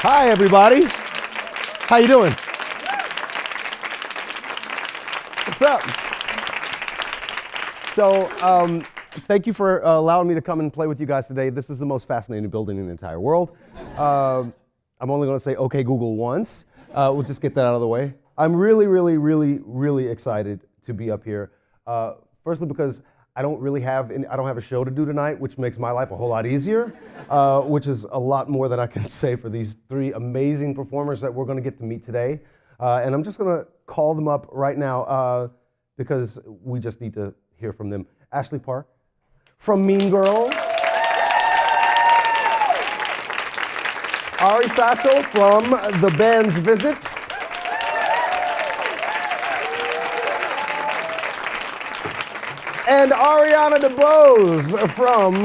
Hi, everybody. How you doing? What's up? So, thank you for allowing me to come and play with you guys today. This is the most fascinating building in the entire world. I'm only going to say, okay, Google once. We'll just get that out of the way. I'm really excited to be up here. Firstly, because I don't have a show to do tonight, which makes my life a whole lot easier, which is a lot more than I can say for these three amazing performers that we're going to get to meet today. And I'm just going to call them up right now because we just need to hear from them. Ashley Park from Mean Girls. Stachel from The Band's Visit. And Ariana DeBose from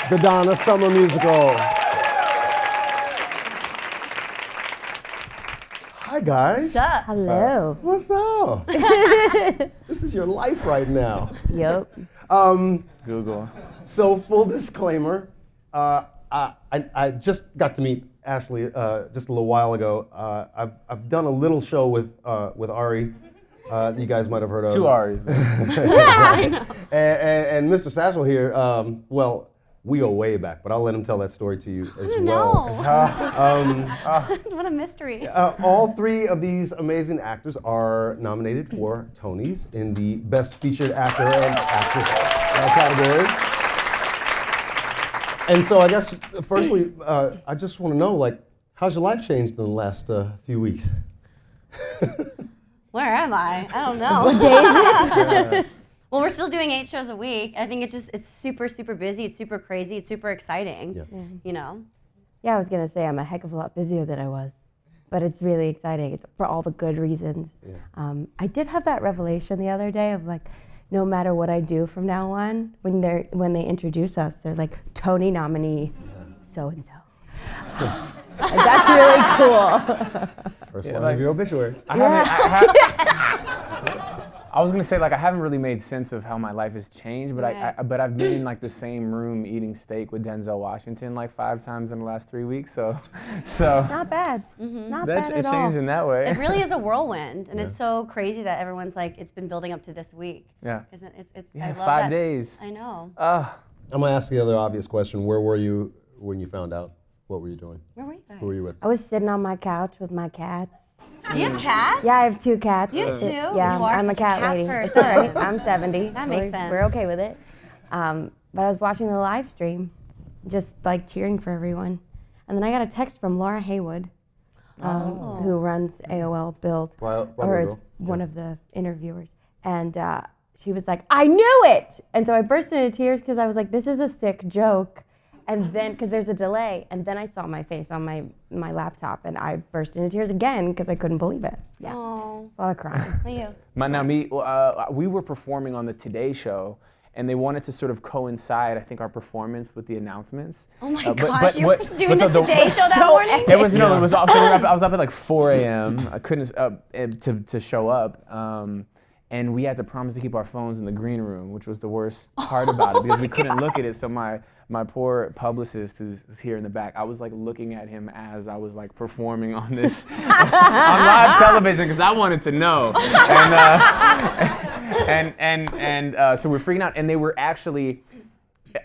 the Donna Summer Musical. Hi, guys. What's up? Hello. What's up? This is your life right now. Yep. Google. So, full disclaimer, I just got to meet Ashley just a little while ago. I've done a little show with Ari. You guys might have heard of. Two R's. And Mr. Stachel here, well, we go way back, but I'll let him tell that story to you as well. What a mystery. All three of these amazing actors are nominated for Tonys in the Best Featured Actor and Actress category. And so I guess, firstly, I just want to know, like, how's your life changed in the last few weeks? Where am I? I don't know. What day is it? Well, we're still doing 8 shows a week. I think it's super busy. It's super crazy. It's super exciting. Yeah. You know? Yeah, I was going to say I'm a heck of a lot busier than I was. But it's really exciting. It's for all the good reasons. Yeah. I did have that revelation the other day of like, no matter what I do from now on, when they introduce us, they're like, Tony nominee, so-and-so. That's really cool. First line of your obituary. I was gonna say, like, I haven't really made sense of how my life has changed, but but I've been in like the same room eating steak with Denzel Washington like 5 times in the last 3 weeks. So Not bad. Not bad it at all. changed in that way. It really is a whirlwind, and it's so crazy that everyone's like, it's been building up to this week. Yeah. Isn't it's Yeah, I love 5 that. days. I know. I'm gonna ask the other obvious question. Where were you when you found out? What were you doing? Where were you guys? Who were you with? I was sitting on my couch with my cats. You have cats? Yeah, I have 2 cats. You too? Yeah, You are I'm a such a cat cat lady. person. It's all right. I'm 70. That makes sense. We're okay with it. But I was watching the live stream, just like cheering for everyone. And then I got a text from Laura Haywood, who runs AOL Build, Broadway or is Build. one of the interviewers. And she was like, I knew it! And so I burst into tears because I was like, this is a sick joke. And then, because there's a delay, and then I saw my face on my laptop, and I burst into tears again because I couldn't believe it. Yeah, Oh, it's a lot of crying. We were performing on the Today Show, and they wanted to sort of coincide, I think, our performance with the announcements. oh my gosh, you were doing the Today Show that so morning? It was it was. So I was up at like 4 a.m. I couldn't to show up. And we had to promise to keep our phones in the green room, which was the worst part about it because we couldn't look at it. So my poor publicist who's here in the back, I was like looking at him as I was like performing on this on live television because I wanted to know. And so we're freaking out, and they were actually.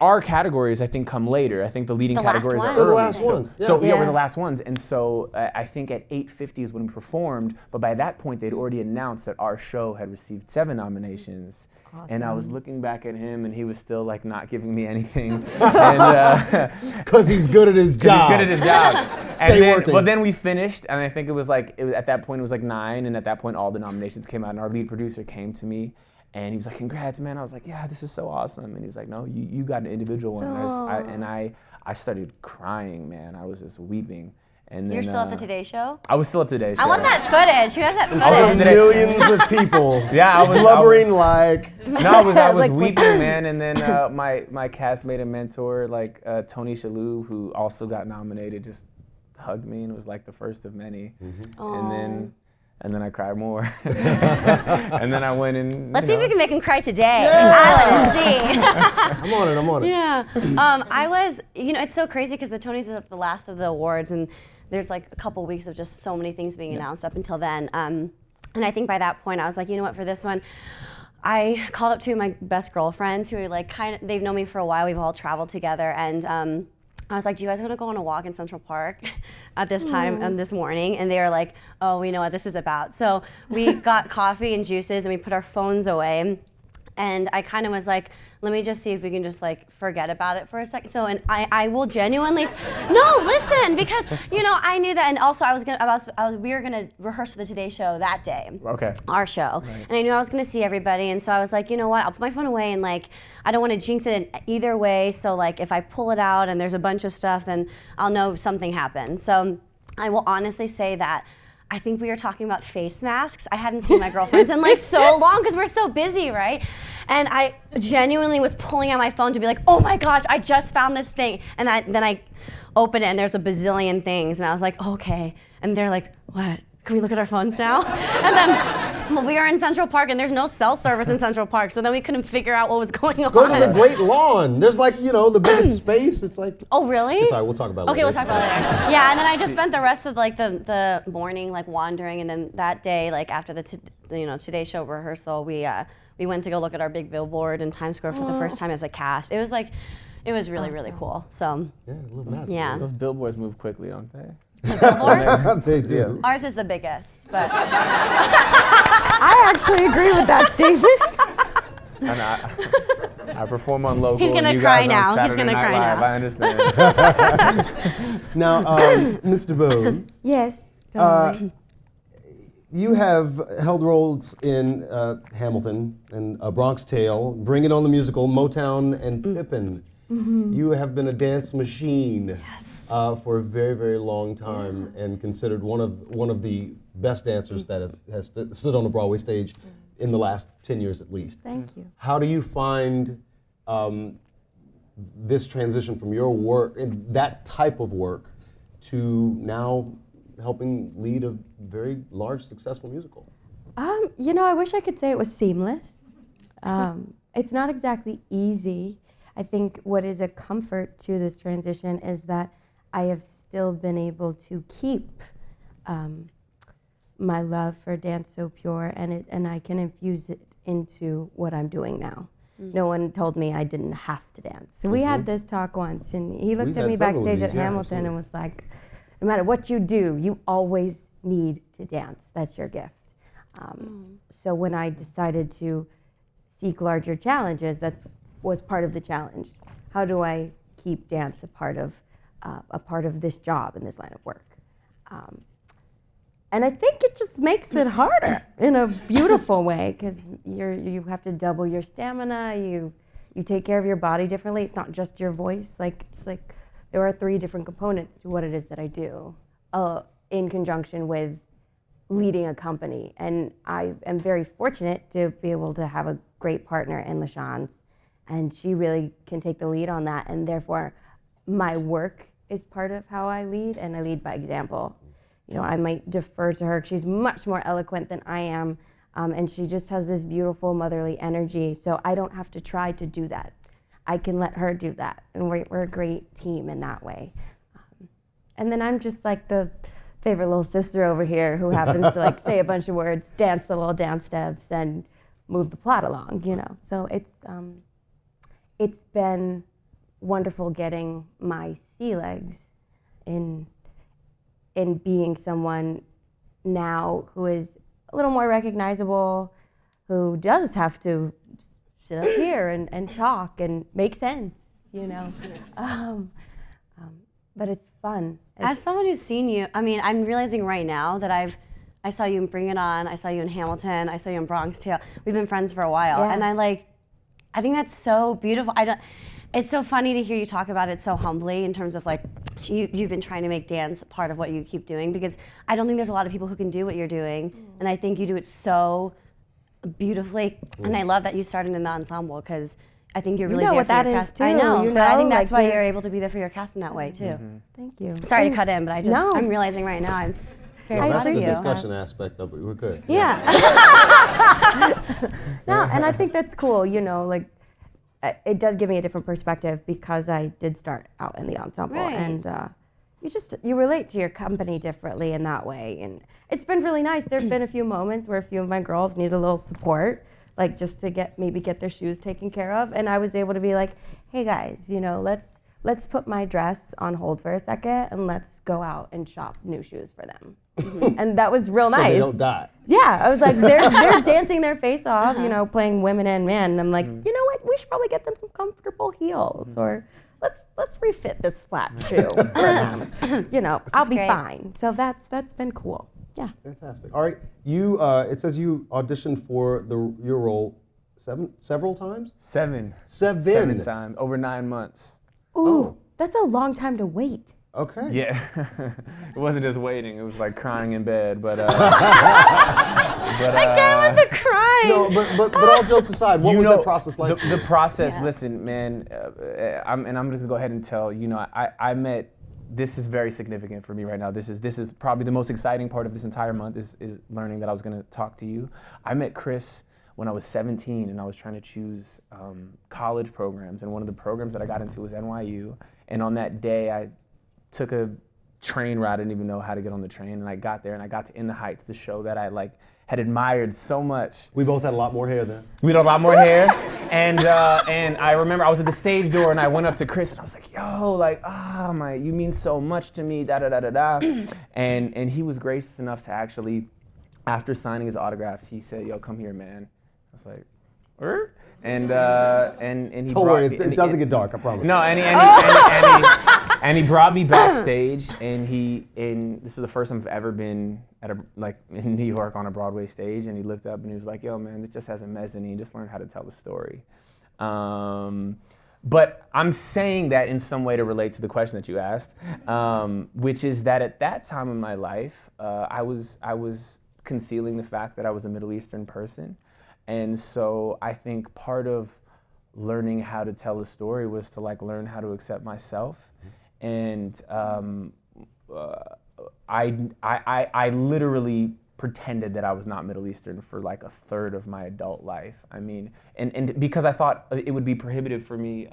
Our categories, I think, come later. I think the leading The last categories one. are We're the early. last ones. So Yeah. we're the last ones, and so I think at 8:50 is when we performed. But by that point, they'd already announced that our show had received 7 nominations. And I was looking back at him, and he was still like not giving me anything. Because he's good at his job. He's good at his job. Stay working. But then we finished, and I think it was like at that point it was like 9, and at that point all the nominations came out, and our lead producer came to me. And he was like, congrats, man. I was like, yeah, this is so awesome. And he was like, no, you got an individual one. And I started crying, man. I was just weeping. And then, You're still at the Today Show? I was still at Today Show. I want that footage. Who has that was at footage? Today- Millions of people. Yeah, I was blubbering like. No, I was Like, weeping, man. And then my castmate and mentor, like Tony Shalhoub, who also got nominated, just hugged me, and it was like the first of many. And then I cried more. And then I went and Let's see if we can make him cry today. I want to see. I'm on it. Yeah. I was, it's so crazy because the Tonys is the last of the awards, and there's like a couple weeks of just so many things being announced up until then. And I think by that point I was like, you know what, for this one, I called up two of my best girlfriends who are like they've known me for a while. We've all traveled together, and I was like, do you guys want to go on a walk in Central Park at this time and this morning? And they were like, oh, we know what this is about. So we got coffee and juices and we put our phones away. And I kind of was like, let me just see if we can just like forget about it for a second. So, and I will genuinely, no, listen, because I knew that, and also we were gonna rehearse for the Today Show that day. Okay. Our show, and I knew I was gonna see everybody, and so I was like, you know what, I'll put my phone away, and like, I don't want to jinx it in either way. So like, if I pull it out and there's a bunch of stuff, then I'll know something happened. So I will honestly say that. I think we were talking about face masks. I hadn't seen my girlfriends in like so long because we're so busy, right? And I genuinely was pulling out my phone to be like, oh my gosh, I just found this thing. And then I opened it and there's a bazillion things. And I was like, okay. And they're like, what? Can we look at our phones now? And then we were in Central Park and there's no cell service in Central Park. So then we couldn't figure out what was going on. Go to the Great Lawn. There's like, the biggest space. It's like. Oh, really? Sorry, we'll talk about it later. Okay, we'll talk about it later. Yeah, and then I just spent the rest of like the morning like wandering, and then that day, like after the Today Show rehearsal, we went to go look at our big billboard in Times Square for the first time as a cast. It was really, really cool. So Yeah, a little bit. yeah. Those billboards move quickly, don't they? They do. Ours is the biggest, but I actually agree with that statement. And I perform on local. He's gonna and you cry guys now. On Saturday He's gonna Night cry Live. now. I understand. Now, Ms. DeBose, Yes. Don't worry. you have held roles in Hamilton and A Bronx Tale, Bring It On the Musical, Motown, and Pippin. You have been a dance machine for a very, very long time, and considered one of the best dancers that has stood on a Broadway stage in the last 10 years at least. Thank you. How do you find this transition from your work, that type of work, to now helping lead a very large, successful musical? I wish I could say it was seamless. It's not exactly easy. I think what is a comfort to this transition is that I have still been able to keep my love for dance so pure, and I can infuse it into what I'm doing now. No one told me I didn't have to dance. So we had this talk once, and he looked at me backstage at Hamilton and was like, no matter what you do, you always need to dance. That's your gift. So when I decided to seek larger challenges, that was part of the challenge. How do I keep dance a part of this job in this line of work? And I think it just makes it harder in a beautiful way, because you have to double your stamina. You take care of your body differently. It's not just your voice. It's like there are 3 different components to what it is that I do, in conjunction with leading a company. And I am very fortunate to be able to have a great partner in LaShawne's, and she really can take the lead on that. And therefore, my work is part of how I lead, and I lead by example. I might defer to her. She's much more eloquent than I am, and she just has this beautiful motherly energy. So I don't have to try to do that. I can let her do that, and we're a great team in that way. And then I'm just like the favorite little sister over here who happens to like say a bunch of words, dance the little dance steps, and move the plot along. So it's been wonderful getting my sea legs in being someone now who is a little more recognizable, who does have to sit up here and talk and make sense, but it's fun. As someone who's seen you, I'm realizing right now that I saw you in Bring It On, I saw you in Hamilton, I saw you in Bronx Tale. We've been friends for a while, and I think that's so beautiful. It's so funny to hear you talk about it so humbly, in terms of like you've been trying to make dance part of what you keep doing, because I don't think there's a lot of people who can do what you're doing, and I think you do it so beautifully. And I love that you started in the ensemble, because I think you're really there what for that your is cast. too. I know, but I think that's like why you're able to be there for your cast in that way too. Thank you. Sorry to cut in, but I'm realizing right now I'm very Well, proud that's of the you. discussion aspect of it. We're good. Yeah. No, and I think that's cool. It does give me a different perspective, because I did start out in the ensemble, Right. and you relate to your company differently in that way. And it's been really nice. There've been a few moments where a few of my girls need a little support, like just to get their shoes taken care of. And I was able to be like, hey guys, let's put my dress on hold for a second and let's go out and shop new shoes for them. And that was real nice. So they don't die. Yeah, I was like, they're dancing their face off, playing women and men. And I'm like, you know what? We should probably get them some comfortable heels, or let's refit this flat shoe for them. I'll be fine. So that's been cool. Yeah. Fantastic. All right, you. It says you auditioned for your role several times. Seven times over 9 months. Ooh, that's a long time to wait. Okay. Yeah, it wasn't just waiting. It was like crying in bed, but. Again with the crying. No, but all jokes aside, what was that process like? The process. Listen, man, I'm just gonna go ahead and tell. I met. This is very significant for me right now. This is probably the most exciting part of this entire month is learning that I was gonna talk to you. I met Chris when I was 17 and I was trying to choose college programs, and one of the programs that I got into was NYU. And on that day, I took a train ride. I didn't even know how to get on the train, and I got there and I got to In the Heights, the show that I had admired so much. We both had a lot more hair then. We had a lot more hair, and I remember I was at the stage door and I went up to Chris and I was like, "Yo, you mean so much to me, da da da da da," and he was gracious enough to actually, after signing his autographs, he said, "Yo, come here, man." I was like, "Er?" And he don't worry, it doesn't get dark, I promise. No, and he brought me backstage, and this was the first time I've ever been in New York on a Broadway stage, and he looked up and he was like, "Yo, man, it just has a mezzanine. Just learn how to tell the story." But I'm saying that in some way to relate to the question that you asked, which is that at that time in my life, I was concealing the fact that I was a Middle Eastern person. And so I think part of learning how to tell a story was to learn how to accept myself. And I literally pretended that I was not Middle Eastern for a third of my adult life. I mean, and because I thought it would be prohibitive for me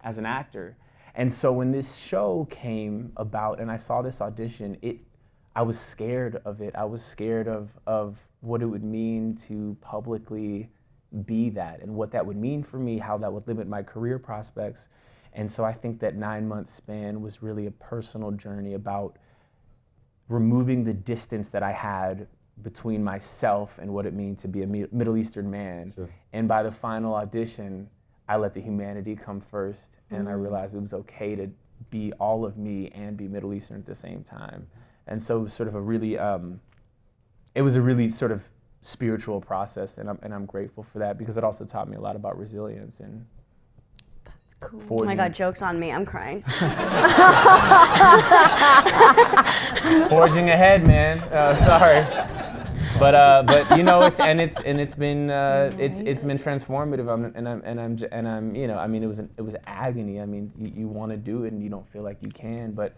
as an actor. And so when this show came about and I saw this audition, I was scared of it. I was scared of what it would mean to publicly be that and what that would mean for me, how that would limit my career prospects. And so I think that 9-month span was really a personal journey about removing the distance that I had between myself and what it means to be a Middle Eastern man. Sure. And by the final audition, I let the humanity come first, and I realized it was okay to be all of me and be Middle Eastern at the same time. And so it was sort of a really sort of spiritual process, and I'm grateful for that because it also taught me a lot about resilience and. That's cool. Oh my God, joke's on me. I'm crying. Forging ahead, man. Sorry, but it's been transformative. It was agony. I mean, you want to do it and you don't feel like you can, but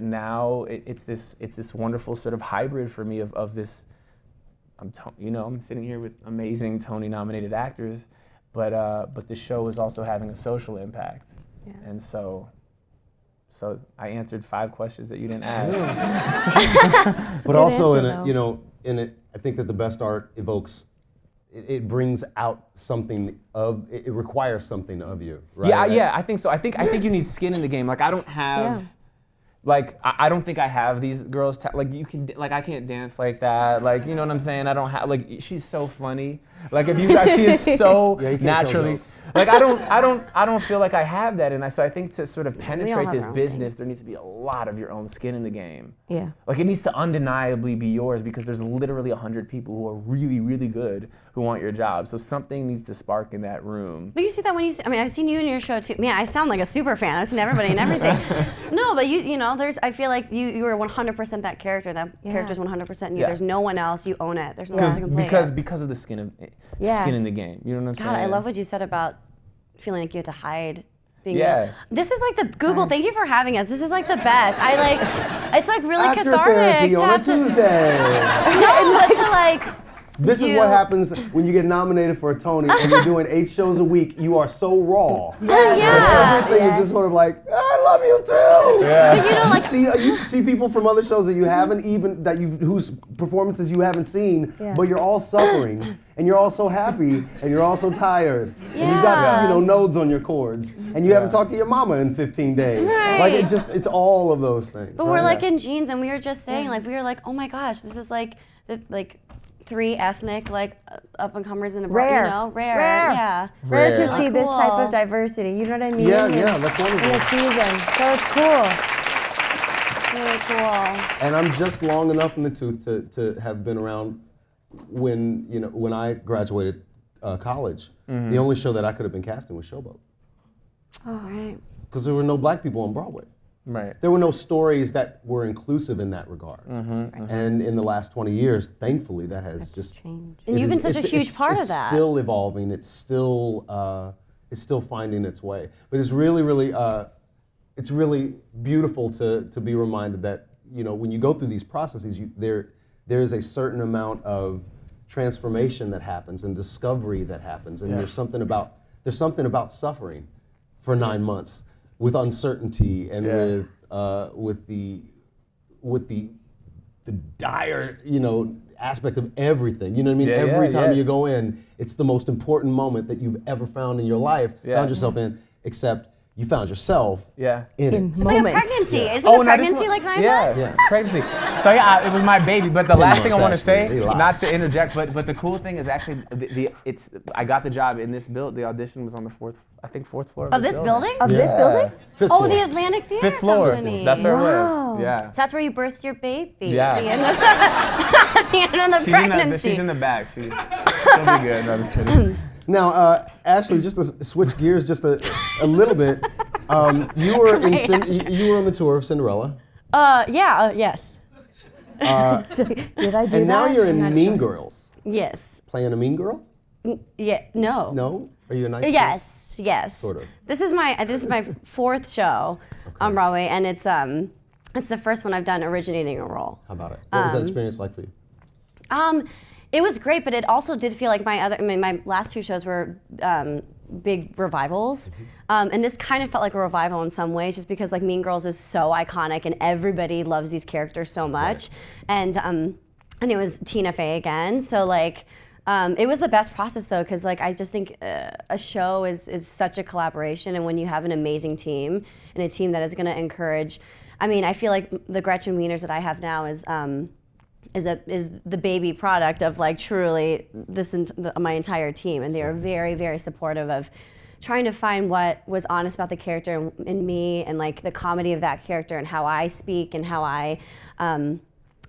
now it's this wonderful sort of hybrid for me of this. I'm sitting here with amazing Tony-nominated actors, but the show is also having a social impact, and so I answered 5 questions that you didn't ask. But also in it, I think that the best art evokes. It brings out something it requires something of you, right? Yeah, I think so. I think you need skin in the game. I don't have, I don't think I have these girls. You can, I can't dance like that. You know what I'm saying? I don't have, she's so funny. If you guys, she is so naturally. I don't feel like I have that, and so I think to sort of penetrate this business, there needs to be a lot of your own skin in the game. Yeah. It needs to undeniably be yours because there's literally 100 people who are really, really good who want your job. So something needs to spark in that room. But you see that when I've seen you in your show too. Man, I sound like a super fan. I've seen everybody and everything. No, but I feel like you are 100% that character. That character's 100% you. Yeah. There's no one else. You own it. There's no one else to play because of the skin in the game. You know what I'm saying? God, I love what you said about feeling like you had to hide being This is the Google. Thank you for having us. This is the best. It's really After cathartic therapy to on have a Tuesday. No, but to This is what happens when you get nominated for a Tony and you're doing 8 shows a week. You are so raw. Yeah. Everything is just sort of like, I love you too. Yeah. But you know, like, You see people from other shows that you haven't even whose performances you haven't seen, but you're all suffering and you're all so happy and you're all so tired and you've got nodes on your cords and you haven't talked to your mama in 15 days. Right. Like it's all of those things. but right? we're like in jeans, and we were just saying, like, we were like, oh my gosh, this is like 3 ethnic up and comers in a Rare. you know, rare. Rare. Yeah. Rare to Rare. see this type Cool. of diversity. You know what I mean? Yeah, that's In wonderful. a season. So it's cool. Really cool. And I'm just long enough in the tooth to have been around when I graduated college. The only show that I could have been cast in was Showboat. Oh, right. Because there were no black people on Broadway. Right. There were no stories that were inclusive in that regard. And in the last 20 years, thankfully, that has just changed. And you've been such a huge part of that. It's still evolving. It's still finding its way. But it's really beautiful to be reminded that when you go through these processes, there is a certain amount of transformation that happens and discovery that happens. And there's something about suffering for 9 months with uncertainty and with the dire aspect of everything. You know what I mean? Every time you go in, it's the most important moment that you've ever found in your life, found yourself in, except you found yourself in it. It's like a pregnancy. Isn't Oh, a no, this pregnancy one- like 9 months? Yeah, pregnancy. So it was my baby. But the 10 last thing I months, want to say, actually. They lie. not to interject, but the cool thing is actually I got the job in this building. The audition was on the fourth floor Of this building? Of this building? Fifth Oh, floor. the Atlantic Theater 5th floor. Company. That's where it Wow. was. Yeah. So that's where you birthed your baby. Yeah. At the end of the, the, end of the pregnancy. She's in the back. She'll be good. No, just kidding. Now, Ashley, just to switch gears just a little bit, you were on the tour of Cinderella, Yes. Did I do that? and now you're I'm in not Mean sure. Girls, Yes. playing a mean girl. Yeah. No. No, are you a nice girl? Yes. Sort of. This is my 4th show on Broadway, and it's the first one I've done originating a role. How about it? What was that experience like for you? It was great, but it also did feel like my last 2 shows were big revivals, and this kind of felt like a revival in some ways, just because like Mean Girls is so iconic and everybody loves these characters so much, and it was Tina Fey again, so like. It was the best process though, because like I just think a show is such a collaboration, and when you have an amazing team and a team that is going to encourage, I feel like the Gretchen Wieners that I have now is the baby product of like truly my entire team, and they are very, very supportive of trying to find what was honest about the character in me, and like the comedy of that character and how I speak and how I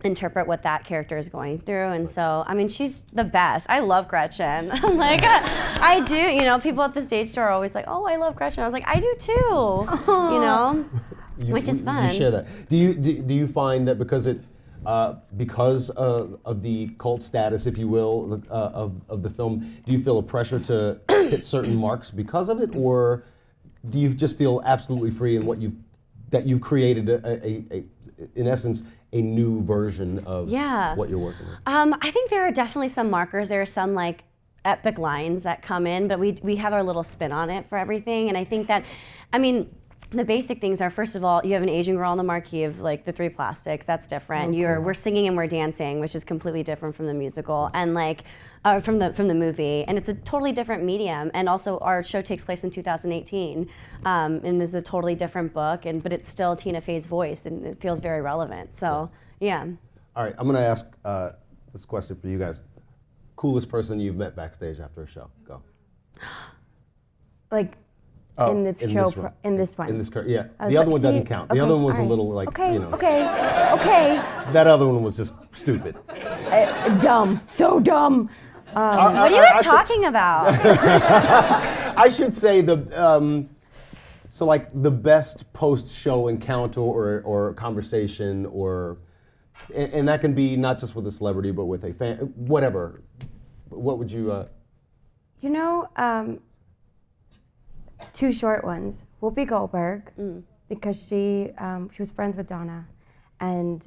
interpret what that character is going through. And so she's the best. I love Gretchen. I'm like, I do. People at the stage door are always like, oh, I love Gretchen. I was like, I do too. Which is fun. You share that. Do you find that because of the cult status, if you will, of the film, do you feel a pressure to hit certain marks because of it, or do you just feel absolutely free in that you've created in essence a new version of what you're working with? I think there are definitely some markers. There are some like epic lines that come in, but we have our little spin on it for everything. And I think that, the basic things are, first of all, you have an Asian girl on the marquee of like the 3 Plastics. That's different. We're singing and we're dancing, which is completely different from the musical and like from the movie. And it's a totally different medium. And also, our show takes place in 2018, and is a totally different book. But it's still Tina Fey's voice, and it feels very relevant. So yeah. All right, I'm going to ask this question for you guys. Coolest person you've met backstage after a show? Go. Like. In the show, in this one. Yeah. The other one doesn't count. The other one was a little like, Okay. That other one was just stupid. Dumb. So dumb. What are you guys talking about? I should say so like the best post-show encounter or conversation and that can be not just with a celebrity, but with a fan, whatever. What would you? 2 short ones. Whoopi Goldberg, because she was friends with Donna, and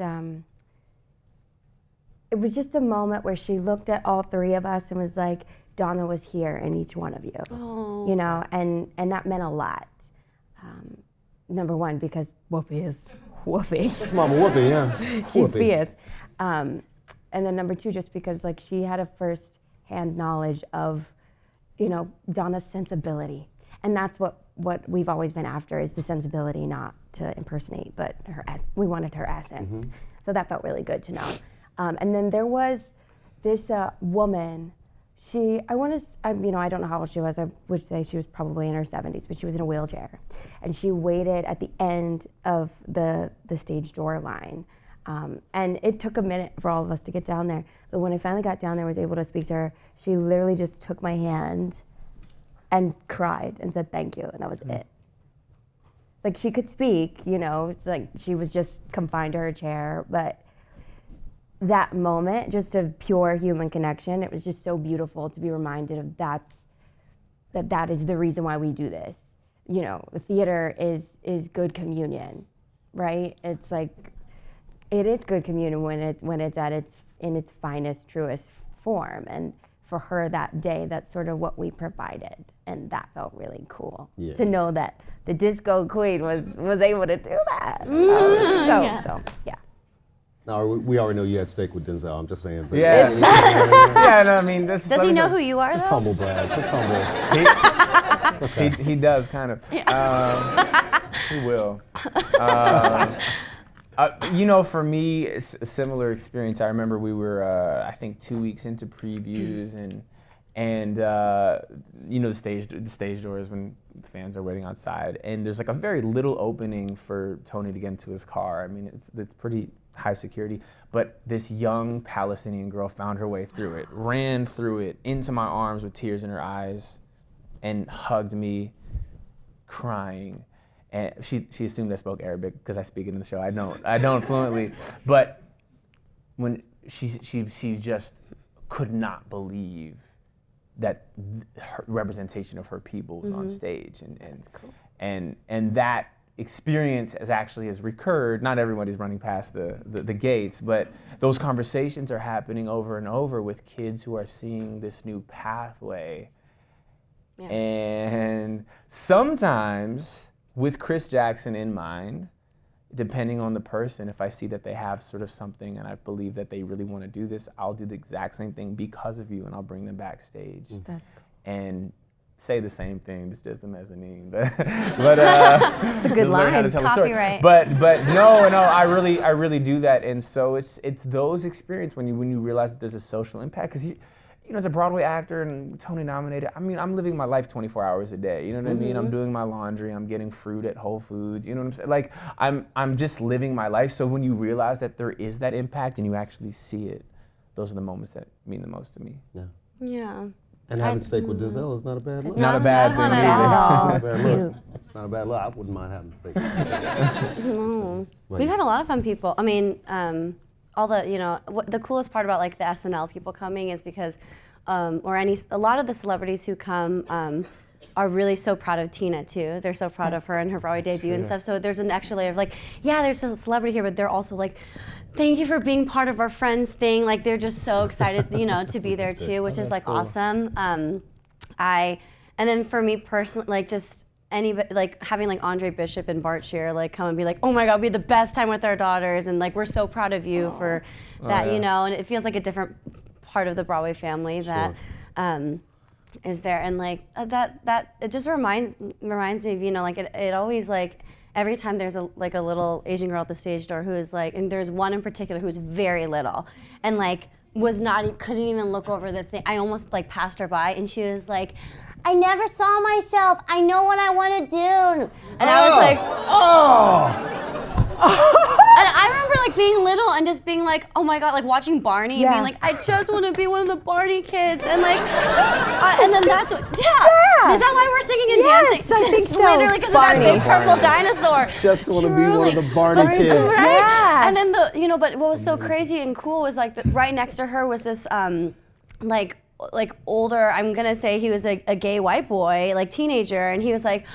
it was just a moment where she looked at all three of us and was like, Donna was here in each one of you, you know, and that meant a lot. Number one, because Whoopi is Whoopi. That's Mama Whoopi, yeah. She's Whoopi. fierce. And then number two, just because like she had a first-hand knowledge of, you know, Donna's sensibility. And that's what we've always been after, is the sensibility, not to impersonate, but we wanted her essence. Mm-hmm. So that felt really good to know. And then there was this woman. I don't know how old she was. I would say she was probably in her 70s, but she was in a wheelchair, and she waited at the end of the stage door line. And it took a minute for all of us to get down there. But when I finally got down there, I was able to speak to her. She literally just took my hand and cried and said thank you, and that was it. It's like she could speak, you know, it's like she was just confined to her chair, but that moment, just of pure human connection, it was just so beautiful to be reminded of that is the reason why we do this. You know, theater is good communion, right? It's like, it is good communion when it's in its finest, truest form. And for her that day, that's sort of what we provided. And that felt really cool to know that the disco queen was able to do that. So, yeah. No, we already know you had steak with Denzel. I'm just saying. But Yeah. Yeah, no, I mean, that's. Does he know who you are, just though? humble brag. Just humble. He does, kind of. He will. You know, for me, it's a similar experience. I remember we were, I think, 2 weeks into previews, and you know, the stage doors when fans are waiting outside, and there's like a very little opening for Tony to get into his car. I mean, it's pretty high security, but this young Palestinian girl found her way through it, ran through it into my arms with tears in her eyes, and hugged me, crying. And she assumed I spoke Arabic because I speak it in the show. I don't fluently, but when she just could not believe that her representation of her people was on stage, and that experience has recurred. Not everybody's running past the gates, but those conversations are happening over and over with kids who are seeing this new pathway. Yeah. And sometimes, with Chris Jackson in mind, depending on the person, if I see that they have sort of something and I believe that they really want to do this, I'll do the exact same thing because of you, and I'll bring them backstage. That's cool. And say the same thing, just as the mezzanine. But it's a good line. Copyright. But no, I really do that. And so it's those experiences when you realize that there's a social impact, because you know, as a Broadway actor and Tony nominated, I mean, I'm living my life 24 hours a day. You know what I mean? I'm doing my laundry, I'm getting fruit at Whole Foods. You know what I'm saying? Like, I'm just living my life. So when you realize that there is that impact and you actually see it, those are the moments that mean the most to me. Yeah. Yeah. And having steak with Denzel is not a bad look. Not a bad thing either. It's not a bad look. It's not a bad look. I wouldn't mind having steak. No. We've had a lot of fun people. I mean, all the, you know, the coolest part about like the SNL people coming is because, a lot of the celebrities who come are really so proud of Tina too. They're so proud of her and her Broadway debut and stuff. So there's an extra layer of like, yeah, there's a celebrity here, but they're also like, thank you for being part of our friends thing. Like they're just so excited, you know, to be there too, which is like cool. Awesome. And then for me personally, like just anybody, like having like Andre Bishop and Bart Shear like come and be like, oh my God, we had the best time with our daughters, and like we're so proud of you for that, you know, and it feels like a different part of the Broadway family that is there, and like that it just reminds me of, you know, like it always like every time there's a little Asian girl at the stage door who is like, and there's one in particular who's very little and like couldn't even look over the thing. I almost like passed her by and she was like, I never saw myself. I know what I want to do. And I was like, And I remember like being little and just being like, oh my God, like watching Barney and being like, I just want to be one of the Barney kids. And like, and then that's what, is that why we're singing and dancing? I think so. Literally because of that big purple dinosaur. Just want to be one of the Barney kids. Right? Yeah. And then but what was so crazy and cool was like right next to her was this like older, I'm gonna say he was a gay white boy, like teenager, and he was like,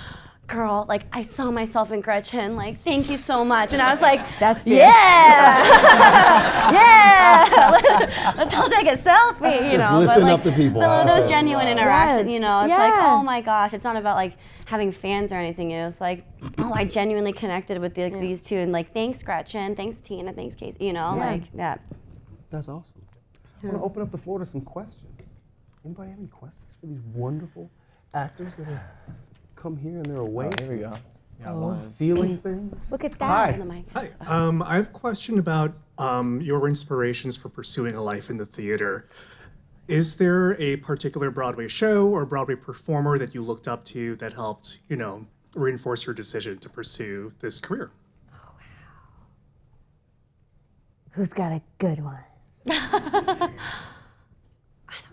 girl, like I saw myself in Gretchen, like thank you so much. And I was like, That's fierce. yeah, yeah, let's all take a selfie, you Just know. lifting but, up the people. But those Awesome. genuine interactions, Yes. you know, it's like, Yeah. oh my gosh, it's not about like having fans or anything. It was like, oh, I genuinely connected with these two, and like, thanks Gretchen, thanks Tina, thanks Casey, you know, like that. That's awesome. I want to open up the floor to some questions. Anybody have any questions for these wonderful actors that have come here and they're awake, Here we go. Yeah, one. feeling things? Look at that. Hi. On the mic. Hi, I have a question about your inspirations for pursuing a life in the theater. Is there a particular Broadway show or Broadway performer that you looked up to that helped, reinforce your decision to pursue this career? Who's got a good one?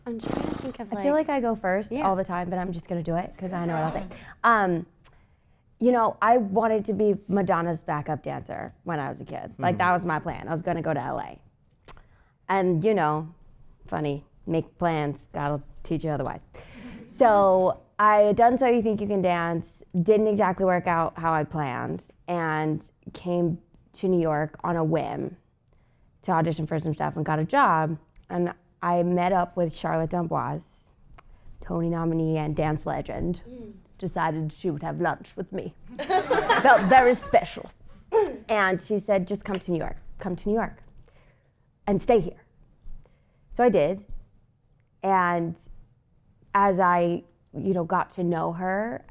I'm trying to think of like. I feel like I go first Yeah. all the time, but I'm just gonna do it because I know what I'll say. I wanted to be Madonna's backup dancer when I was a kid. Like that was my plan. I was gonna go to LA. And funny, make plans, God'll teach you otherwise. So I had done So You Think You Can Dance, didn't exactly work out how I planned, and came to New York on a whim to audition for some stuff and got a job. And I met up with Charlotte D'Amboise, Tony nominee and dance legend. Decided she would have lunch with me. Felt very special. And she said, just come to New York, and stay here. So I did. And as I, got to know her,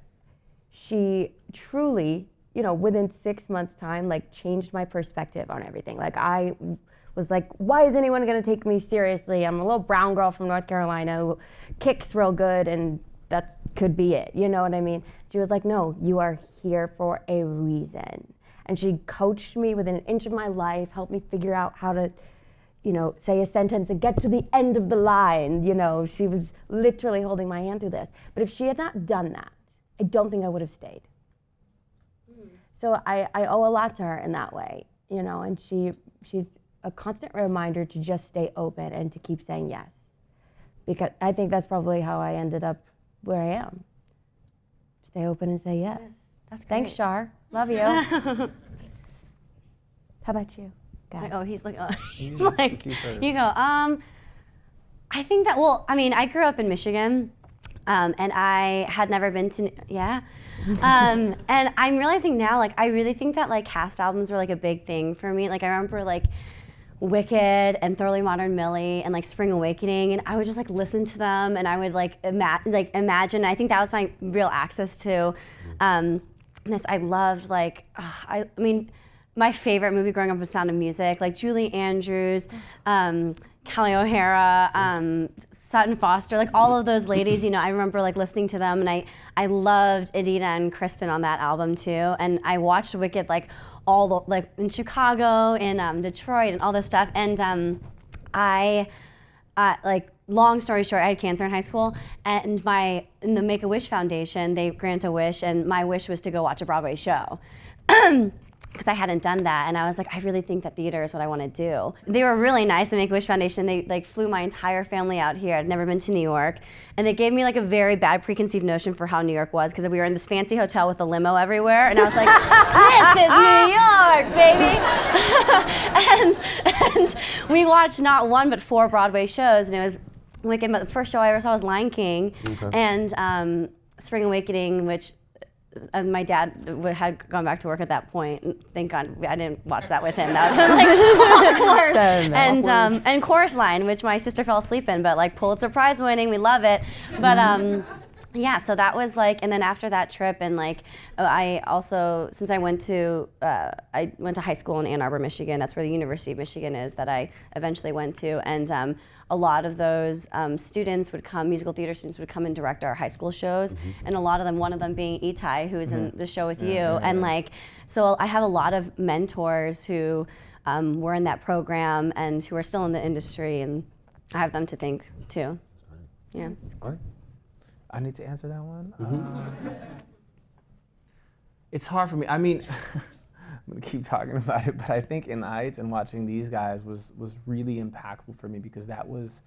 she truly, within 6 months' time, like changed my perspective on everything. Like I was like, why is anyone gonna take me seriously? I'm a little brown girl from North Carolina who kicks real good, and that could be it, you know what I mean? She was like, no, you are here for a reason. And she coached me within an inch of my life, helped me figure out how to, say a sentence and get to the end of the line. She was literally holding my hand through this. But if she had not done that, I don't think I would have stayed. So I owe a lot to her in that way, and she's a constant reminder to just stay open and to keep saying yes. Because I think that's probably how I ended up where I am. Stay open and say yes. That's great. Thanks, Shar. Love you. How about you, guys? Oh, he's like, he's Let's like, see first. you go. I think that. Well, I mean, I grew up in Michigan, and I had never been to. Yeah. And I'm realizing now, like, I really think that like cast albums were like a big thing for me. Like, I remember like Wicked and Thoroughly Modern Millie and like Spring Awakening, and I would just like listen to them, and I would like imagine. I think that was my real access to this. I loved like I mean, my favorite movie growing up was Sound of Music, like Julie Andrews, Callie O'Hara, Sutton Foster, like all of those ladies. I remember like listening to them, and I loved Idina and Kristen on that album too. And I watched Wicked like all the like in Chicago, in Detroit, and all this stuff. And I like long story short, I had cancer in high school, and in the Make-A-Wish Foundation, they grant a wish, and my wish was to go watch a Broadway show. Because I hadn't done that, and I was like, I really think that theater is what I want to do. They were really nice, the Make-A-Wish Foundation. They like flew my entire family out here. I'd never been to New York, and they gave me like a very bad preconceived notion for how New York was, because we were in this fancy hotel with a limo everywhere, and I was like, this is New York, baby. and we watched not one but 4 Broadway shows, and it was Wicked. But the first show I ever saw was Lion King, and Spring Awakening, which. My dad had gone back to work at that point. Thank God I didn't watch that with him. That would have been like awkward. And Chorus Line, which my sister fell asleep in, but like Pulitzer Prize winning, we love it. But yeah, so that was like, and then after that trip, and like I also, since I went to high school in Ann Arbor, Michigan. That's where the University of Michigan is, that I eventually went to, and a lot of those students would come, musical theater students would come and direct our high school shows, and a lot of them, one of them being Itai, who's in the show with you, and like, so I have a lot of mentors who were in that program and who are still in the industry, and I have them to thank too. Yeah. All right. I need to answer that one. It's hard for me. I mean, I'm gonna keep talking about it, but I think In the Heights and watching these guys was really impactful for me, because that was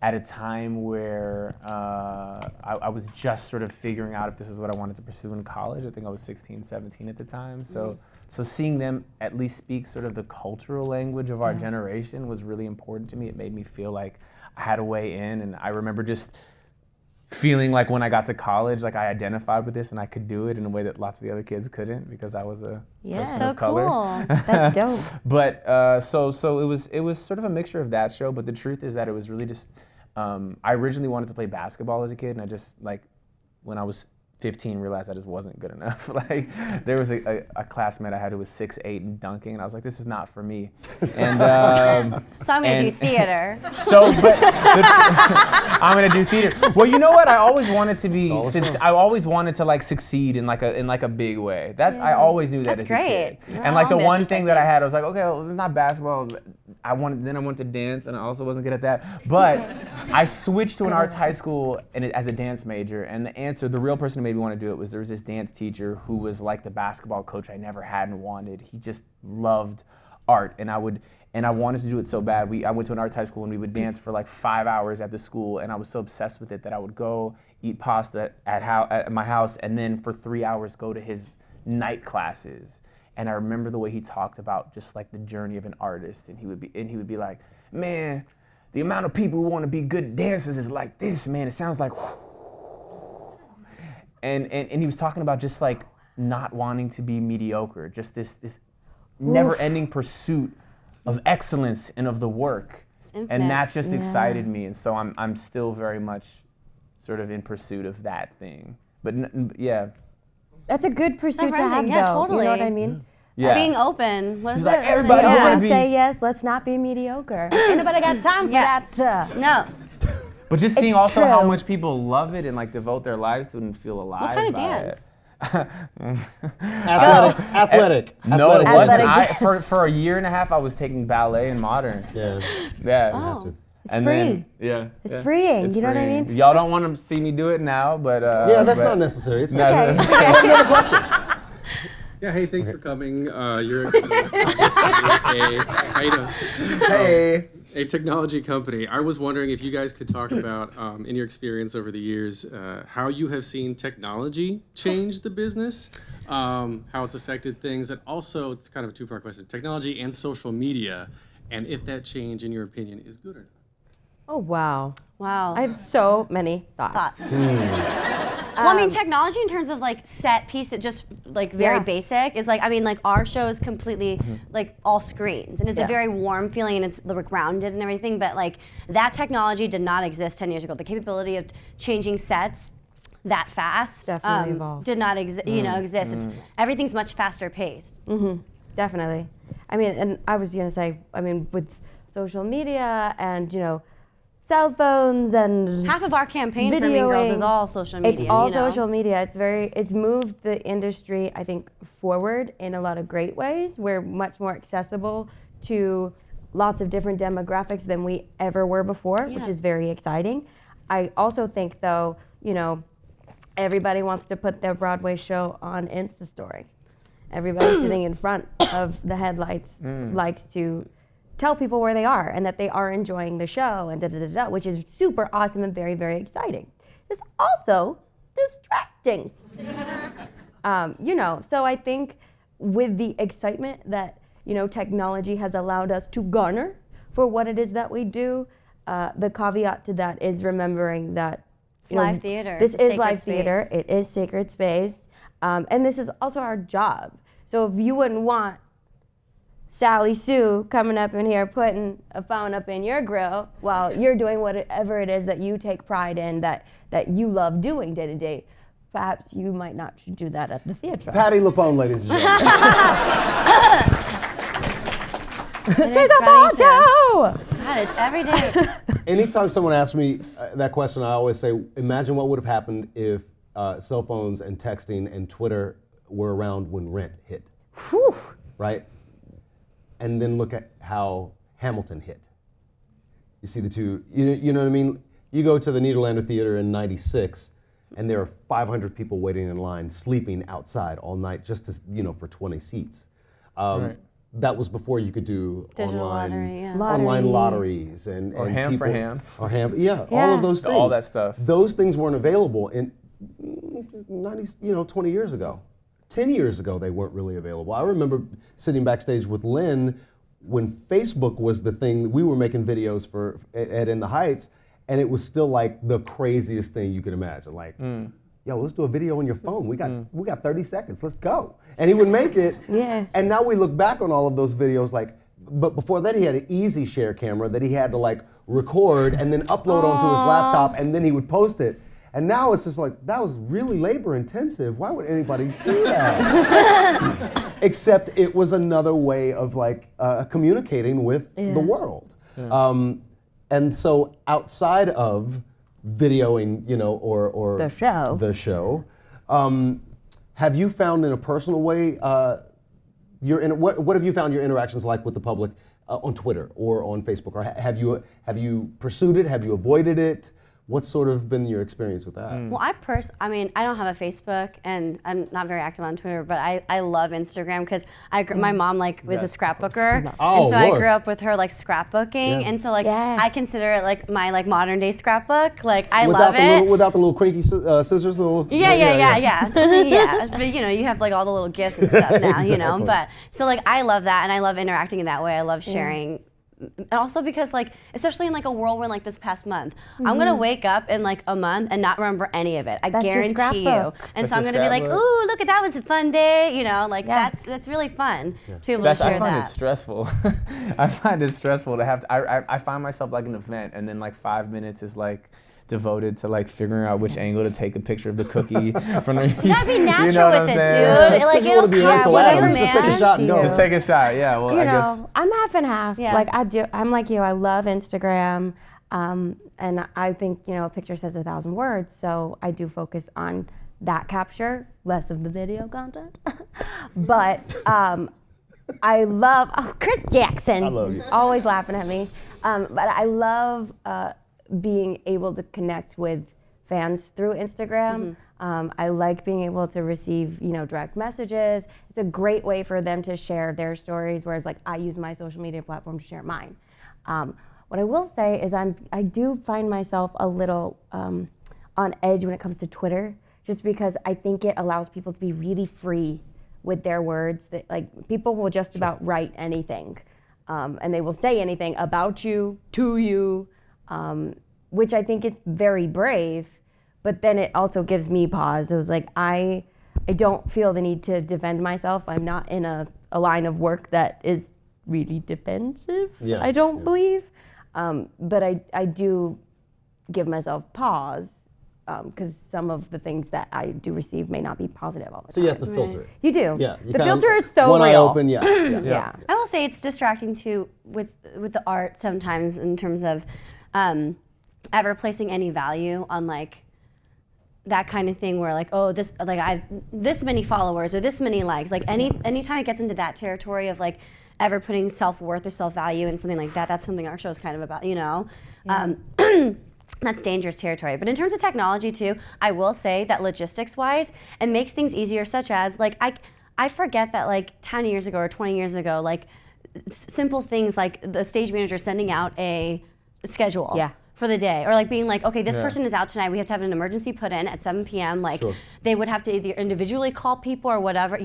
at a time where I was just sort of figuring out if this is what I wanted to pursue in college. I think I was 16, 17 at the time. So seeing them at least speak sort of the cultural language of our generation was really important to me. It made me feel like I had a way in, and I remember just feeling like when I got to college, like I identified with this and I could do it in a way that lots of the other kids couldn't because I was a person of color. Cool. That's dope. But so it was sort of a mixture of that show. But the truth is that it was really just I originally wanted to play basketball as a kid, and I just like when I was 15 realized I just wasn't good enough. Like there was a classmate I had who was 6'8" and dunking, and I was like, this is not for me. And So I'm gonna do theater. so, but I'm gonna do theater. Well, you know what? I always wanted to be. I always wanted to like succeed in like a big way. I always knew that That's as a kid. great. And like the Well, one ambitious, thing I that I think. had, I was like, okay, well, not basketball. Then I went to dance, and I also wasn't good at that. But I switched to an arts high school as a dance major, and the real person who made me want to do it was there was this dance teacher who was like the basketball coach I never had and wanted. He just loved art, and I wanted to do it so bad. I went to an arts high school, and we would dance for like 5 hours at the school, and I was so obsessed with it that I would go eat pasta at my house, and then for 3 hours go to his night classes. And I remember the way he talked about just like the journey of an artist, and he would be like, man, the amount of people who want to be good dancers is like this, man. It sounds like, and he was talking about just like not wanting to be mediocre, just this never-ending pursuit of excellence and of the work, and that just excited me. And so I'm still very much sort of in pursuit of that thing. But yeah. That's a good pursuit to Never have, ending. Yeah, though. totally. You know what I mean? Yeah. Being open. What is He's like, it? everybody Yeah. wanna be- Say yes. Let's not be mediocre. Ain't nobody got time for that. No. But just seeing It's also how true. much people love it and like devote their lives to it and feel alive. What kind of by dance? Athletic. No, it Athletic. wasn't. Athletic. For a year and a half, I was taking ballet and modern. Yeah. Yeah. Oh. It's free. It's freeing. It's You know what I freeing. mean? Y'all don't want to see me do it now, but Yeah, that's but- not necessary. It's No, okay. that's- Another question. Yeah, hey, thanks for coming. You're how you doing? Hey. A technology company. I was wondering if you guys could talk about, in your experience over the years, how you have seen technology change the business, how it's affected things, and also it's kind of a two-part question: technology and social media, and if that change, in your opinion, is good or not. Oh, wow. Wow. I have so many thoughts. Thoughts. Well, I mean, technology in terms of like set piece, it just like very Yeah. basic is like, I mean, like our show is completely like all screens, and it's Yeah. a very warm feeling, and it's like rounded and everything. But like that technology did not exist 10 years ago. The capability of changing sets that fast Definitely evolved. did not exist. It's everything's much faster paced. Definitely. I mean, and I was gonna say, I mean, with social media and cell phones and Half of our campaign for Mean Girls is videoing. all social media. It's all you know? social media. It's moved the industry, I think, forward in a lot of great ways. We're much more accessible to lots of different demographics than we ever were before, which Yeah. is very exciting. I also think, though, everybody wants to put their Broadway show on Insta story. Everybody sitting in front of the headlights likes to tell people where they are and that they are enjoying the show and da-da-da-da, which is super awesome and very, very exciting. It's also distracting. So I think with the excitement that, technology has allowed us to garner for what it is that we do, the caveat to that is remembering that It's live theater. This It's a is sacred live theater. space. It is sacred space. And this is also our job. So if you wouldn't want Sally Sue coming up in here putting a phone up in your grill while you're doing whatever it is that you take pride in, that you love doing day to day, perhaps you might not do that at the theater. Patty LuPone, ladies and gentlemen. She's a poncho! God, it's every day. Anytime someone asks me that question, I always say, imagine what would have happened if cell phones and texting and Twitter were around when Rent hit, Whew. right? And then look at how Hamilton hit. You see the two, you know what I mean? You go to the Nederlander Theater in '96, and there are 500 people waiting in line, sleeping outside all night just to, for 20 seats. Right. that was before you could do Digital online lottery, yeah. online lotteries and ham for people- ham. or ham, all of those things. All that stuff. Those things weren't available in 20 years ago. 10 years ago, they weren't really available. I remember sitting backstage with Lynn when Facebook was the thing. We were making videos for at In the Heights, and it was still like the craziest thing you could imagine. Like, yo, let's do a video on your phone. We got 30 seconds. Let's go. And he would make it. Yeah. And now we look back on all of those videos, like, but before that he had an easy share camera that he had to like record and then upload onto his laptop, and then he would post it. And now it's just like, that was really labor intensive. Why would anybody do that? Except it was another way of like communicating with the world. And so outside of videoing, or the show, have you found in a personal way, what have you found your interactions like with the public on Twitter or on Facebook? Or have you pursued it? Have you avoided it? What's sort of been your experience with that? Well, I don't have a Facebook, and I'm not very active on Twitter, but I love Instagram because my mom was a scrapbooker, Oh, and so Lord. I grew up with her scrapbooking, and so I consider it like my modern day scrapbook. Like I love it. Without the little cranky scissors, Yeah. But you have all the little gifts and stuff now, Exactly. But so I love that, and I love interacting in that way. I love sharing. And also because especially in a whirlwind like this past month, I'm gonna wake up in a month and not remember any of it. I That's your guarantee you. scrapbook. And That's so I'm your gonna be like, scrapbook. ooh, look at that was a fun day. That's really fun to be able to I share find that. it stressful. I find it stressful to have to. I find myself like an event, and then 5 minutes is devoted to figuring out which angle to take a picture of the cookie from the. You gotta be natural you know what with I'm it, saying? dude. It's 'cause you It'll wanna be come, Ansel whatever, Adams. Just take a man. shot and go. Just take a shot. Yeah. Well, I guess. I'm half and half. Yeah. I'm like you. I love Instagram, and I think a picture says 1,000 words. So I do focus on that capture, less of the video content. But I love Chris Jackson. I love you. Always laughing at me. But I love being able to connect with fans through Instagram. I like being able to receive, direct messages. It's a great way for them to share their stories, whereas I use my social media platform to share mine. What I will say is I do find myself a little on edge when it comes to Twitter, just because I think it allows people to be really free with their words. That people will just about write anything, and they will say anything about you, to you, which I think is very brave. But then it also gives me pause. It was I don't feel the need to defend myself. I'm not in a line of work that is really defensive, I don't believe. But I do give myself pause because some of the things that I do receive may not be positive all the time. So you have to filter it. You do. Yeah. The filter is so one real. eye open, yeah. Yeah. I will say it's distracting too with the art sometimes in terms of ever placing any value on that kind of thing where this I this many followers or this many likes. Anytime it gets into that territory of ever putting self-worth or self-value in something like that, that's something our show is kind of about, That's dangerous territory. But in terms of technology too, I will say that logistics-wise, it makes things easier, such as I forget that 10 years ago or 20 years ago, simple things like the stage manager sending out a schedule. Yeah. For the day, or being okay, this person is out tonight. We have to have an emergency put in at 7 p.m. Sure. They would have to either individually call people or whatever,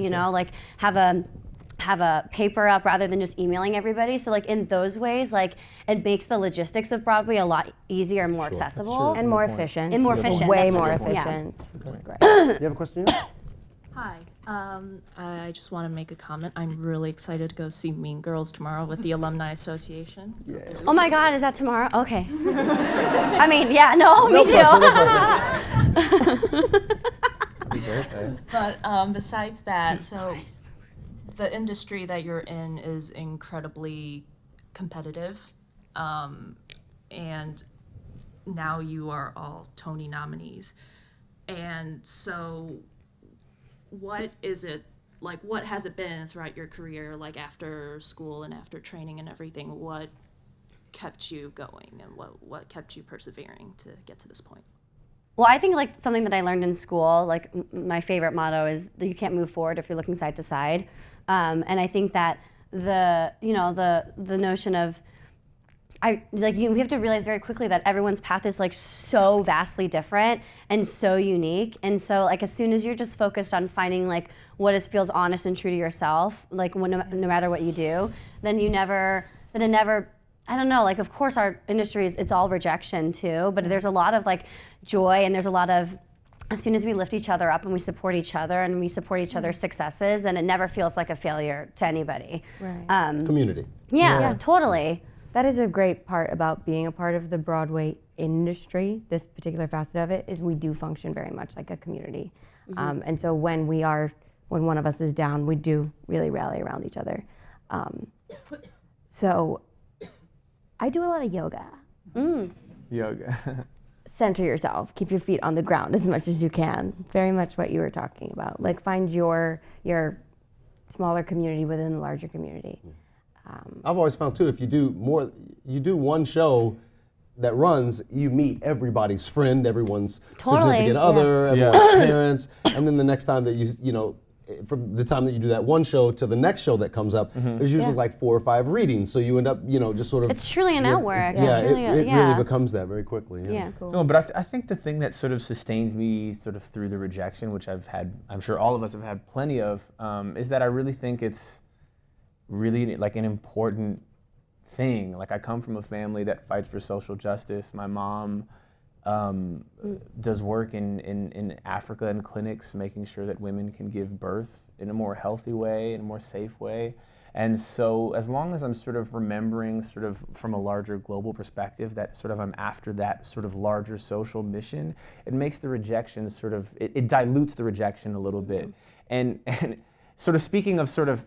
have a paper up rather than just emailing everybody. So in those ways, it makes the logistics of Broadway a lot easier and more accessible. And more efficient. And more efficient, Way that's more a good point, yeah. efficient. That's great. You have a question? Hi. I just want to make a comment. I'm really excited to go see Mean Girls tomorrow with the Alumni Association. Oh my God, is that tomorrow? Okay. I mean, yeah, no, me too. But besides that, so the industry that you're in is incredibly competitive, and now you are all Tony nominees. And so what is it, what has it been throughout your career, after school and after training and everything? What kept you going and what kept you persevering to get to this point? Well, I think something that I learned in school, my favorite motto is that you can't move forward if you're looking side to side. And I think that the notion of we have to realize very quickly that everyone's path is like so vastly different and so unique. And so like as soon as you're just focused on finding like what feels honest and true to yourself, like no matter what you do, then it never, I don't know, like of course our industry it's all rejection too, but there's a lot of like joy, and there's a lot of, as soon as we lift each other up and we support each other and we support each other's successes, then it never feels like a failure to anybody. Right. Community. Yeah, totally. That is a great part about being a part of the Broadway industry. This particular facet of it is we do function very much like a community. And so when one of us is down, we do really rally around each other. So I do a lot of yoga. Yoga. Center yourself, keep your feet on the ground as much as you can. Very much what you were talking about. Like find your smaller community within the larger community. I've always found too, if you do one show that runs, you meet everybody's friend, everyone's significant other, everyone's parents, and then the next time that you know, from the time that you do that one show to the next show that comes up, there's usually like 4 or 5 readings, so you end up, just sort of. It's truly a network. Yeah, it really becomes that very quickly. Yeah, cool. No, but I think the thing that sort of sustains me sort of through the rejection, which I'm sure all of us have had plenty of, is that I really think it's really like an important thing. Like I come from a family that fights for social justice. My mom does work in Africa and clinics, making sure that women can give birth in a more healthy way, in a more safe way. And so as long as I'm sort of remembering sort of from a larger global perspective that sort of I'm after that sort of larger social mission, it makes the rejection sort of, it dilutes the rejection a little bit. And sort of speaking of sort of,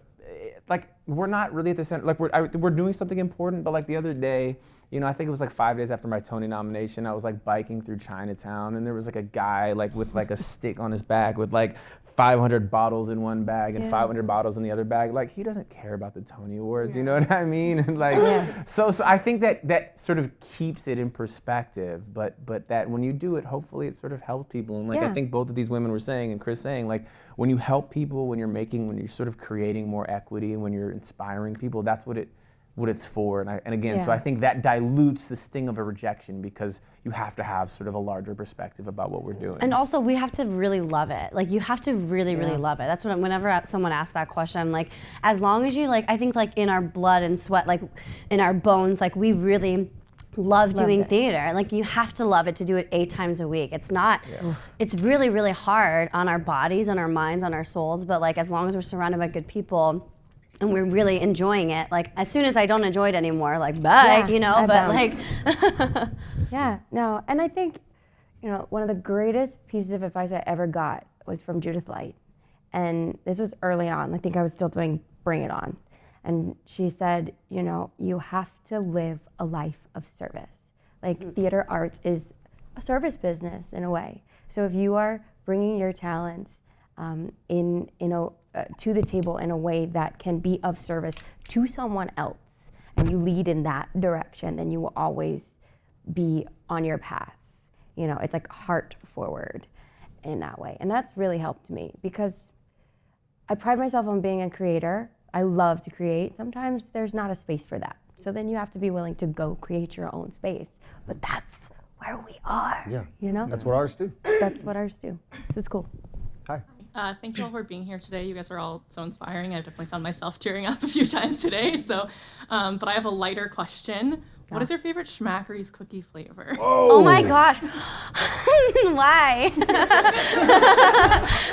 like we're not really at the center, like we're doing something important, but like the other day, I think it was like 5 days after my Tony nomination, I was like biking through Chinatown, and there was like a guy like with like a stick on his back with like 500 bottles in one bag and 500 bottles in the other bag. Like he doesn't care about the Tony Awards, you know what I mean? And like, so I think that sort of keeps it in perspective, but that when you do it, hopefully it sort of helps people. And like I think both of these women were saying, and Chris saying, like when you help people, when you're sort of creating more equity, and when you're inspiring people, that's what it's for. And again, so I think that dilutes the sting of a rejection, because you have to have sort of a larger perspective about what we're doing. And also we have to really love it. Like you have to really, really love it. That's what whenever someone asks that question, I'm like, as long as you like, I think like in our blood and sweat, like in our bones, like we really love doing theater. Like you have to love it to do it 8 times a week. It's not, it's really, really hard on our bodies, on our minds, on our souls, but like as long as we're surrounded by good people, and we're really enjoying it. Like as soon as I don't enjoy it anymore, like bye, but like. And I think, one of the greatest pieces of advice I ever got was from Judith Light. And this was early on. I think I was still doing Bring It On. And she said, you have to live a life of service. Like theater arts is a service business in a way. So if you are bringing your talents to the table in a way that can be of service to someone else, and you lead in that direction, then you will always be on your path. It's like heart forward in that way. And that's really helped me, because I pride myself on being a creator. I love to create. Sometimes there's not a space for that. So then you have to be willing to go create your own space. But that's where we are. Yeah. That's what artists do. That's what artists do. So it's cool. Hi. Thank you all for being here today. You guys are all so inspiring. I've definitely found myself tearing up a few times today. So, but I have a lighter question. What is your favorite Smackeroos cookie flavor? Oh my gosh. Why?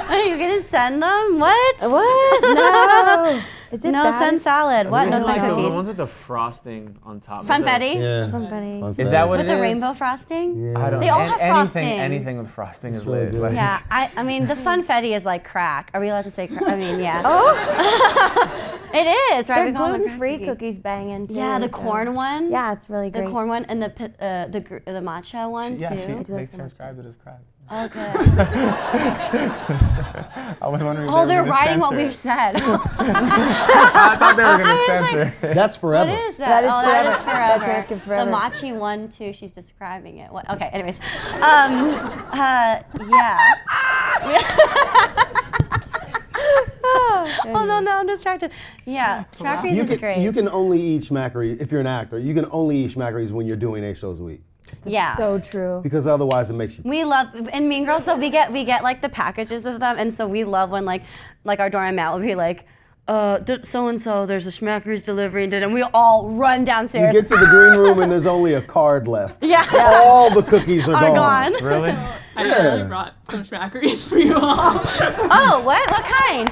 Are you gonna send them? What? No. Is it no, bad? send salad. What? No, send The cookies. ones with the frosting on top. Funfetti? Yeah. Funfetti. Is that what With it is? the rainbow frosting? Yeah. I don't They all have frosting. Anything with frosting is really lit. good. Like, Yeah, I mean, the funfetti is like crack. Are we allowed to say crack? I mean, yeah. It is, right? They're We call them a crack gluten-free cookie. cookies banging too. Yeah, the so- corn one. Yeah, it's really great. The corn one and the matcha one yeah, too. they transcribed it as crack. Okay. I was wondering. Oh, if they're they were gonna writing what censor we've it. said. I thought they were going to censor it. That's forever. What is that? That is oh, forever. that is That's forever. transcribed forever. The machi one too. She's describing it. What? Okay. Anyways, yeah. Oh no, I'm distracted. Yeah, Smackeroos is great. You can only eat Smackeroos, if you're an actor, you can only eat Smackeroos when you're doing 8 shows a week. Yeah. So true. Because otherwise it makes you... We love, in Mean Girls though, we get like the packages of them, and so we love when like our doorman Matt will be like, so-and-so, there's a Smackeroos delivery, and we all run downstairs. You get to the green room and there's only a card left. Yeah. All the cookies are gone. Really? I actually brought some Smackeroos for you all. Oh, what? What kind?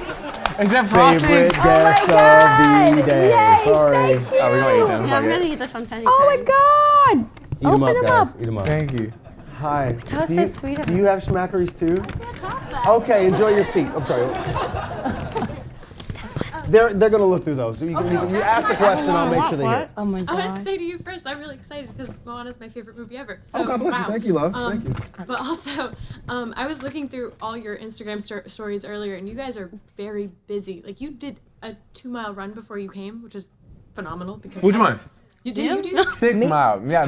Is that frosting? Favorite guest God. of the day. Yay, Sorry. thank you. Oh, we're gonna eat them. Yeah, I'm Fuck gonna it. use the Fontaine. Oh my God! Eat them up, Open 'em guys. up. Eat them up. Thank you. Hi. That was Do so you- sweet of Do you have Smackeroos too? Okay, enjoy your seat. I'm sorry. They're gonna look through those. So you ask the question, I'll make sure they hear. Oh my I wanted to God. say to you first, I'm really excited because Moana's my favorite movie ever. So, Oh, God bless you. wow. Thank you, love. Thank you. But also, I was looking through all your Instagram stories earlier, and you guys are very busy. Like, you did a 2-mile run before you came, which was phenomenal. Because Which one? You did you do that? 6 Mile. Yeah.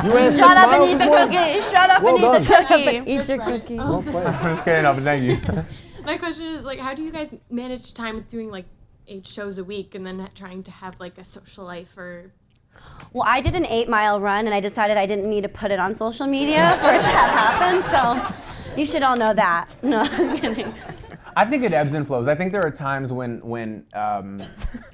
You ran 6 Shut up and miles eat this the morning? cookie. Shut up Well and eat done. the cookie. Eat your cookie. Well played. I'm just kidding. No, but thank you. My question is, like, how do you guys manage time with doing, like, 8 shows a week and then trying to have, like, a social life or... Well, I did an 8-mile run, and I decided I didn't need to put it on social media for it to happen. So, you should all know that. No, I'm kidding. I think it ebbs and flows. I think there are times when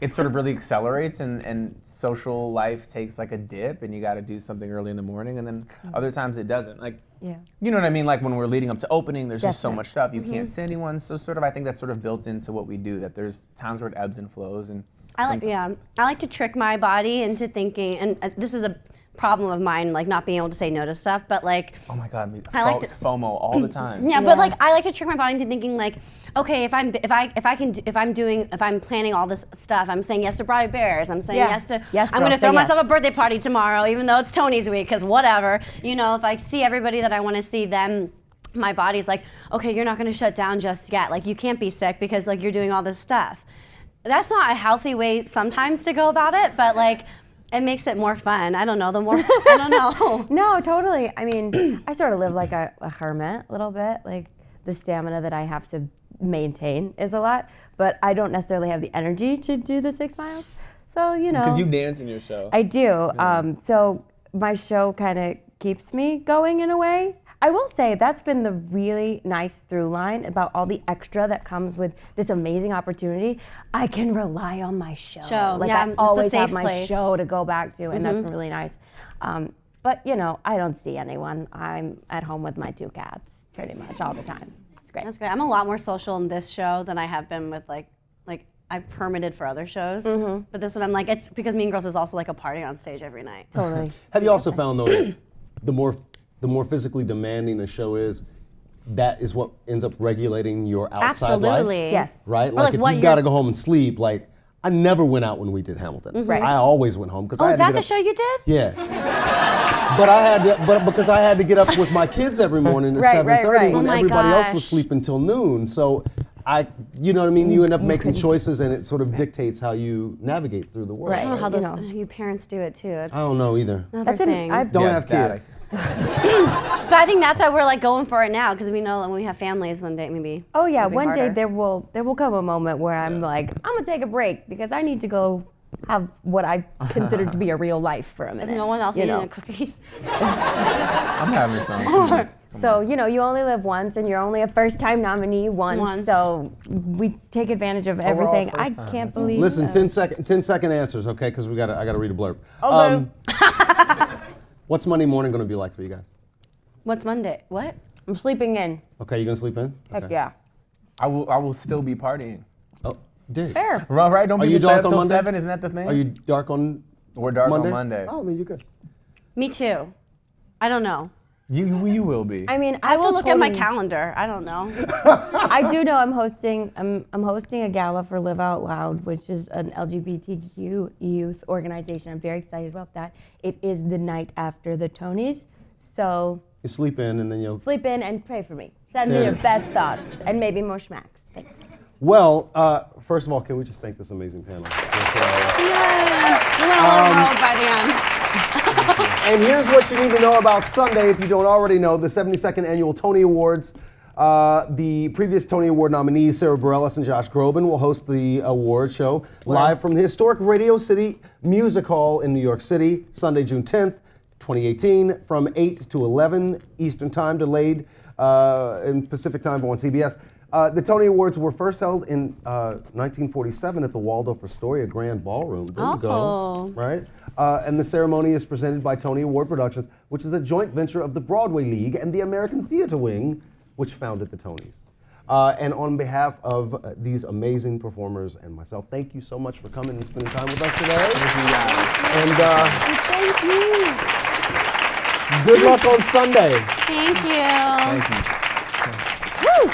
it sort of really accelerates and social life takes like a dip and you got to do something early in the morning, and then other times it doesn't. Like, Yeah. you know what I mean? Like when we're leading up to opening, there's just so Definitely. much stuff. You can't see anyone. So sort of, I think that's sort of built into what we do, that there's times where it ebbs and flows. And I like to trick my body into thinking, and this is a problem of mine, like not being able to say no to stuff, but like, oh my God, I like to- FOMO all the time. yeah, but like I like to trick my body into thinking like, okay, if I'm planning all this stuff, I'm saying yes to Broadway Bears, I'm saying Yeah. yes to, Yes, I'm girl, gonna say throw yes. myself a birthday party tomorrow, even though it's Tony's week, because whatever, you know, if I see everybody that I want to see, then my body's like, okay, you're not gonna shut down just yet, like you can't be sick because like you're doing all this stuff. That's not a healthy way sometimes to go about it, but like, it makes it more fun. I don't know, I don't know. No, totally. I mean, I sort of live like a hermit a little bit. Like the stamina that I have to maintain is a lot, but I don't necessarily have the energy to do the 6 miles. So, you know. Because you dance in your show. I do. So my show kind of keeps me going in a way. I will say that's been the really nice through line about all the extra that comes with this amazing opportunity. I can rely on my show. Like yeah, I it's a always have safe my place. show to go back to, and that's been really nice. But you know, I don't see anyone. I'm at home with my 2 cats pretty much all the time. It's great. That's great. I'm a lot more social in this show than I have been with like I've permitted for other shows, but this one I'm like, it's because Mean Girls is also like a party on stage every night. Totally. Have you also found though that the more physically demanding a show is, that is what ends up regulating your outside life? Absolutely. Yes. Right? Or like if what you've got to you're- go home and sleep, like I never went out when we did Hamilton. Right. I always went home because Oh, I is had to that get the up. show you did? Yeah. But because I had to get up with my kids every morning at Right, 7:30 right, right. when Oh my everybody else was gosh. sleeping till noon. So you know what I mean? You end up making choices and it sort of dictates how you navigate through the world. Right. I don't know how You those know. you parents do it too. It's I don't know either. another That's thing. I Don't Yeah, have that kids. But I think that's why we're like going for it now, because we know that when we have families one day maybe. Oh yeah, it'll be one day harder. there will come a moment where I'm like, I'm gonna take a break because I need to go have what I consider to be a real life for a minute. If no one else you eating know. a cookie. I'm having some. So you know, you only live once, and you're only a first-time nominee once. So we take advantage of we're all everything. I first time, can't that's believe. Listen, 10-second answers, okay? Because I got to read a blurb. What's Monday morning going to be like for you guys? What's Monday? What? I'm sleeping in. Okay, you going to sleep in? Heck Okay. yeah. I will still be partying. Oh, Dave. Fair. Right? Don't Are be you stay dark up on till Monday? 7. Isn't that the thing? Are you dark on We're dark Mondays? on Monday. Oh, then you're good. Me too. I don't know. You will be. I mean, I will look at my totally- calendar. I don't know. I do know I'm hosting a gala for Live Out Loud, which is an LGBTQ youth organization. I'm very excited about that. It is the night after the Tonys, so You sleep in and then you'll... sleep in and pray for me. Send me There your it is. best thoughts and maybe more schmacks. Thanks. Well, first of all, can we just thank this amazing panel? We went a little rogue by the end. And here's what you need to know about Sunday if you don't already know. The 72nd Annual Tony Awards The previous Tony Award nominees, Sarah Bareilles and Josh Groban, will host the award show live from the historic Radio City Music Hall in New York City, Sunday, June 10th, 2018, from 8 to 11 Eastern Time, delayed in Pacific Time on CBS. The Tony Awards were first held in 1947 at the Waldorf Astoria Grand Ballroom. There you go, right? And the ceremony is presented by Tony Award Productions, which is a joint venture of the Broadway League and the American Theater Wing, which founded the Tonys. And on behalf of these amazing performers and myself, thank you so much for coming and spending time with us today. Thank you, guys. And Thank you. good luck on Sunday. Thank you. Thank you. Woo!